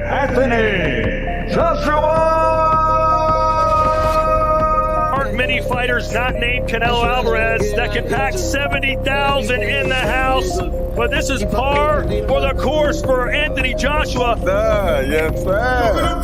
Anthony Joshua! Aren't many fighters not named Canelo Alvarez that can pack 70,000 in the house, but this is par for the course for Anthony Joshua. Yes, sir.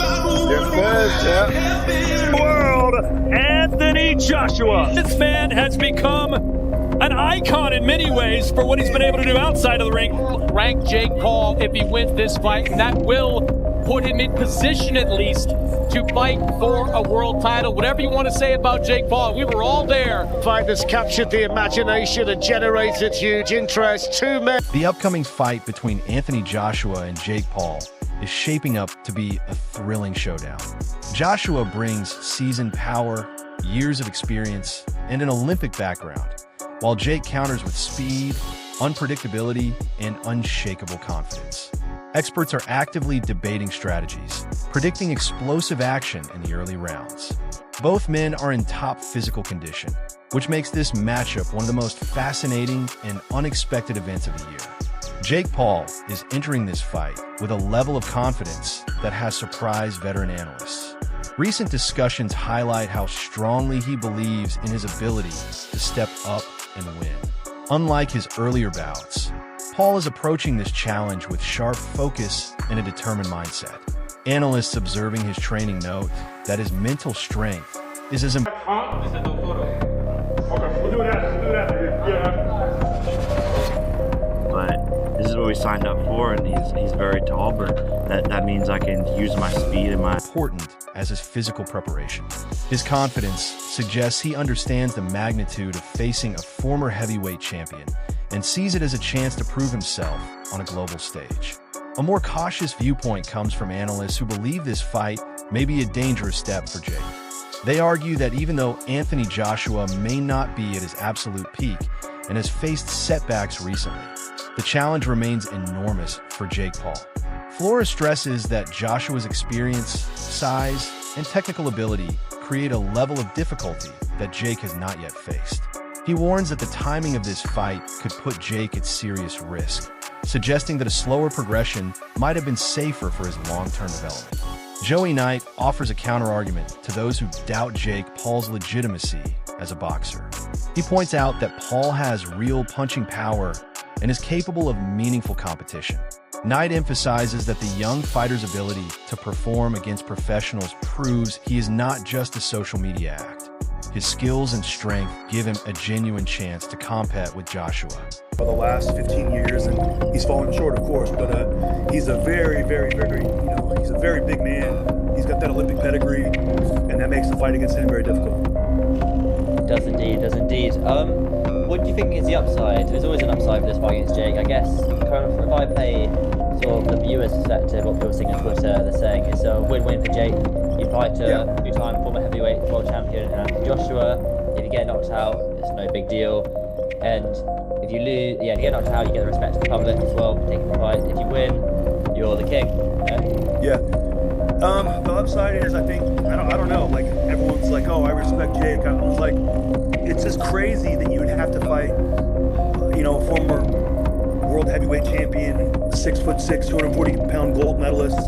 Yes, sir. Yeah. World, Anthony Joshua. This man has become an icon in many ways for what he's been able to do outside of the ring. Rank Jake Paul if he wins this fight, and that will put him in position at least to fight for a world title. Whatever you want to say about Jake Paul, we were all there. Fight that's captured the imagination and generated huge interest. Two men. The upcoming fight between Anthony Joshua and Jake Paul is shaping up to be a thrilling showdown. Joshua brings seasoned power, years of experience, and an Olympic background, while Jake counters with speed, unpredictability, and unshakable confidence. Experts are actively debating strategies, predicting explosive action in the early rounds. Both men are in top physical condition, which makes this matchup one of the most fascinating and unexpected events of the year. Jake Paul is entering this fight with a level of confidence that has surprised veteran analysts. Recent discussions highlight how strongly he believes in his ability to step up and win. Unlike his earlier bouts, Paul is approaching this challenge with sharp focus and a determined mindset. Analysts observing his training note that his mental strength is as important. But this is what we signed up for, and he's very tall, but that means I can use my speed and my Important as his physical preparation. His confidence suggests he understands the magnitude of facing a former heavyweight champion and sees it as a chance to prove himself on a global stage. A more cautious viewpoint comes from analysts who believe this fight may be a dangerous step for Jake. They argue that even though Anthony Joshua may not be at his absolute peak and has faced setbacks recently, the challenge remains enormous for Jake Paul. Flores stresses that Joshua's experience, size, and technical ability create a level of difficulty that Jake has not yet faced. He warns that the timing of this fight could put Jake at serious risk, suggesting that a slower progression might have been safer for his long-term development. Joey Knight offers a counter-argument to those who doubt Jake Paul's legitimacy as a boxer. He points out that Paul has real punching power and is capable of meaningful competition. Knight emphasizes that the young fighter's ability to perform against professionals proves he is not just a social media act. His skills and strength give him a genuine chance to compete with Joshua. For the last 15 years, and he's fallen short, of course, but he's a very, he's a very big man. He's got that Olympic pedigree, and that makes the fight against him very difficult. Does indeed. What do you think is the upside? There's always an upside for this fight against Jake. I guess if I play sort of the viewer's perspective, what people are saying on Twitter, they're saying it's a win-win for Jake. You fight a two-time former heavyweight world champion Anthony Joshua. If you get knocked out, it's no big deal. And if you lose, if you get knocked out, you get the respect of the public as well for taking the fight. If you win, you're the king. Yeah. The upside is, I think, I don't know, like, everyone's like, oh, I respect Jake. I was like, it's just crazy that you would have to fight, former world heavyweight champion, 6'6", 240-pound gold medalist.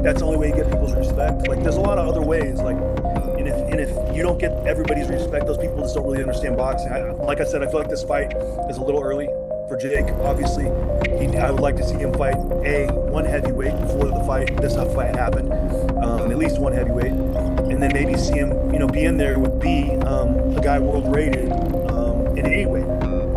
That's the only way you get people's respect. Like, there's a lot of other ways, like, and if you don't get everybody's respect, those people just don't really understand boxing. Like I said, I feel like this fight is a little early for Jake. Obviously, I would like to see him fight one heavyweight before the fight. This fight happened, at least one heavyweight, and then maybe see him, be in there with a guy world rated in any weight,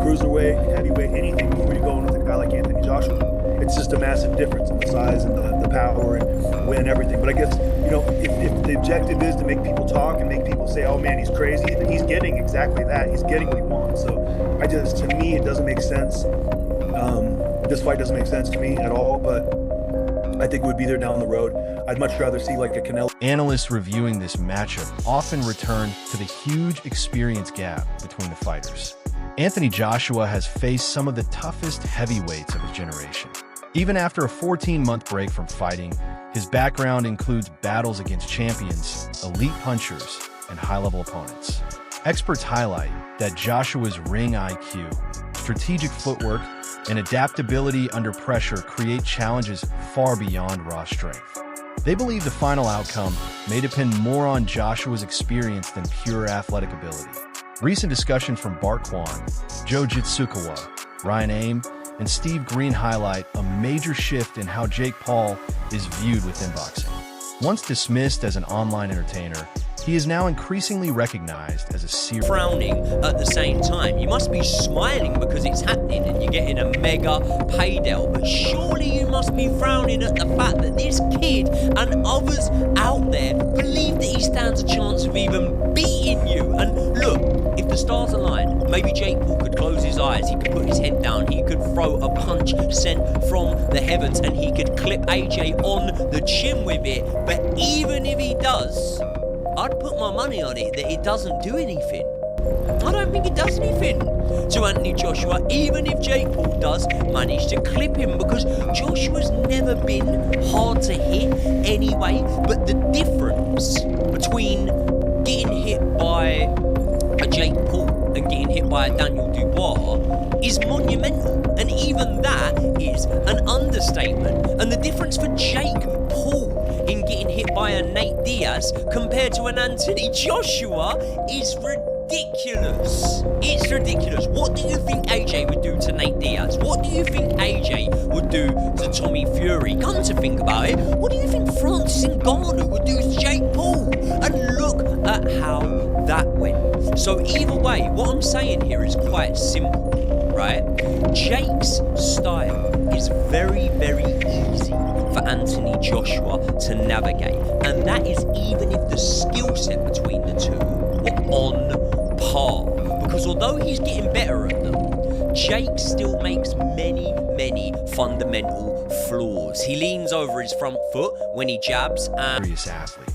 cruiserweight, heavyweight, anything before you go in with a guy like Anthony Joshua. It's just a massive difference in the size and the power and win and everything. But I guess, if the objective is to make people talk and make people say, oh man, he's crazy, then he's getting exactly that. He's getting what he wants. So to me, it doesn't make sense. This fight doesn't make sense to me at all, but I think it would be there down the road. I'd much rather see like a Canelo. Analysts reviewing this matchup often return to the huge experience gap between the fighters. Anthony Joshua has faced some of the toughest heavyweights of his generation. Even after a 14-month break from fighting, his background includes battles against champions, elite punchers, and high-level opponents. Experts highlight that Joshua's ring IQ, strategic footwork, and adaptability under pressure create challenges far beyond raw strength. They believe the final outcome may depend more on Joshua's experience than pure athletic ability. Recent discussion from Bart Kwan, Joe Jitsukawa, Ryan Aim, and Steve Green highlight a major shift in how Jake Paul is viewed within boxing. Once dismissed as an online entertainer, he is now increasingly recognized as a serious frowning at the same time. You must be smiling because it's happening and you're getting a mega payday. But surely you must be frowning at the fact that this kid and others out there believe that he stands a chance of even beating you. And look, if the stars align, maybe Jake Paul could close his eyes, he could put his head down, he could throw a punch sent from the heavens, and he could clip AJ on the chin with it. But even if he does, I'd put my money on it that it doesn't do anything. I don't think it does anything to Anthony Joshua, even if Jake Paul does manage to clip him, because Joshua's never been hard to hit anyway. But the difference between getting hit by a Jake Paul and getting hit by a Daniel Dubois is monumental, and even that is an understatement. And the difference for Jake Paul in getting hit by a Nate Diaz compared to an Anthony Joshua is ridiculous. It's ridiculous. What do you think AJ would do to Nate Diaz? What do you think AJ would do to Tommy Fury? Come to think about it, what do you think Francis Ngannou would do to Jake Paul? And look at how that went. So either way, what I'm saying here is quite simple, right? Jake's style is very, very easy for Anthony Joshua to navigate, and that is even if the skill set between the two were on par. Because although he's getting better at them, Jake still makes many, many fundamental flaws. He leans over his front foot when he jabs and... serious athlete.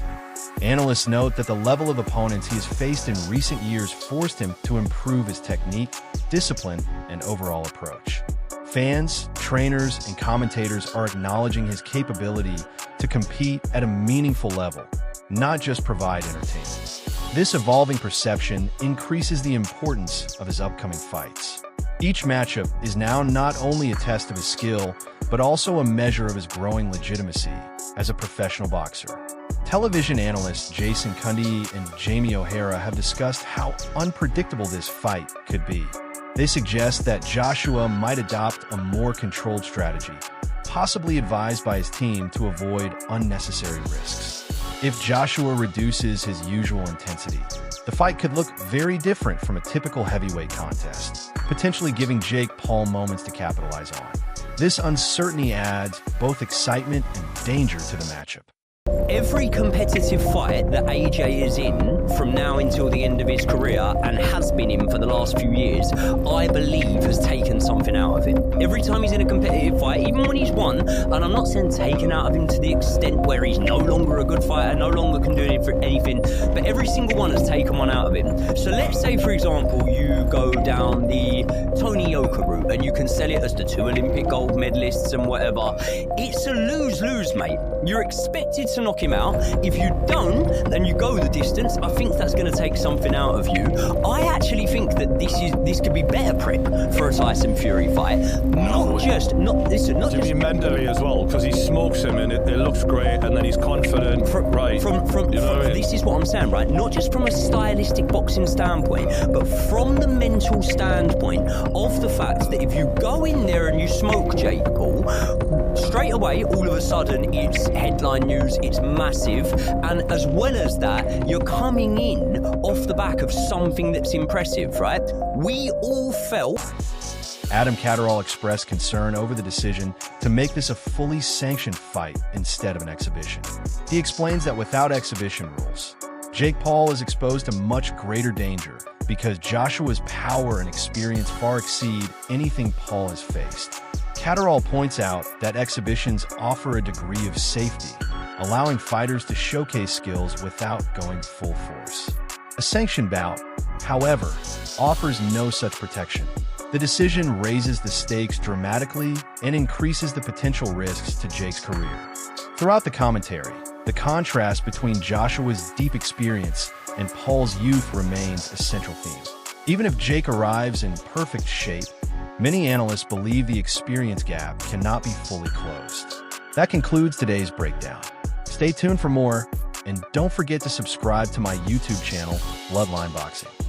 Analysts note that the level of opponents he has faced in recent years forced him to improve his technique, discipline, and overall approach. Fans, trainers, and commentators are acknowledging his capability to compete at a meaningful level, not just provide entertainment. This evolving perception increases the importance of his upcoming fights. Each matchup is now not only a test of his skill, but also a measure of his growing legitimacy as a professional boxer. Television analysts Jason Cundy and Jamie O'Hara have discussed how unpredictable this fight could be. They suggest that Joshua might adopt a more controlled strategy, possibly advised by his team to avoid unnecessary risks. If Joshua reduces his usual intensity, the fight could look very different from a typical heavyweight contest, potentially giving Jake Paul moments to capitalize on. This uncertainty adds both excitement and danger to the matchup. Every competitive fight that AJ is in from now until the end of his career, and has been in for the last few years, I believe has taken something out of him. Every time he's in a competitive fight, even when he's won, and I'm not saying taken out of him to the extent where he's no longer a good fighter, no longer can do anything, but every single one has taken one out of him. So let's say, for example, you go down the Tony Yoka route and you can sell it as the 2 Olympic gold medalists and whatever. It's a lose-lose, mate. You're expected to knock him out. If you don't, then you go the distance. I think that's going to take something out of you. I actually think that this could be better prep for a Tyson Fury fight. Not just mentally as well, because he smokes him and it looks great, and then he's confident. This is what I'm saying, right? Not just from a stylistic boxing standpoint, but from the mental standpoint of the fact that if you go in there and you smoke Jake Paul, straight away, all of a sudden, it's headline news, it's massive, and as well as that, you're coming in off the back of something that's impressive, right? We all felt... Adam Catterall expressed concern over the decision to make this a fully sanctioned fight instead of an exhibition. He explains that without exhibition rules, Jake Paul is exposed to much greater danger because Joshua's power and experience far exceed anything Paul has faced. Catterall points out that exhibitions offer a degree of safety, allowing fighters to showcase skills without going full force. A sanctioned bout, however, offers no such protection. The decision raises the stakes dramatically and increases the potential risks to Jake's career. Throughout the commentary, the contrast between Joshua's deep experience and Paul's youth remains a central theme. Even if Jake arrives in perfect shape, Many analysts believe the experience gap cannot be fully closed. That concludes today's breakdown. Stay tuned for more, and don't forget to subscribe to my YouTube channel, Bloodline Boxing.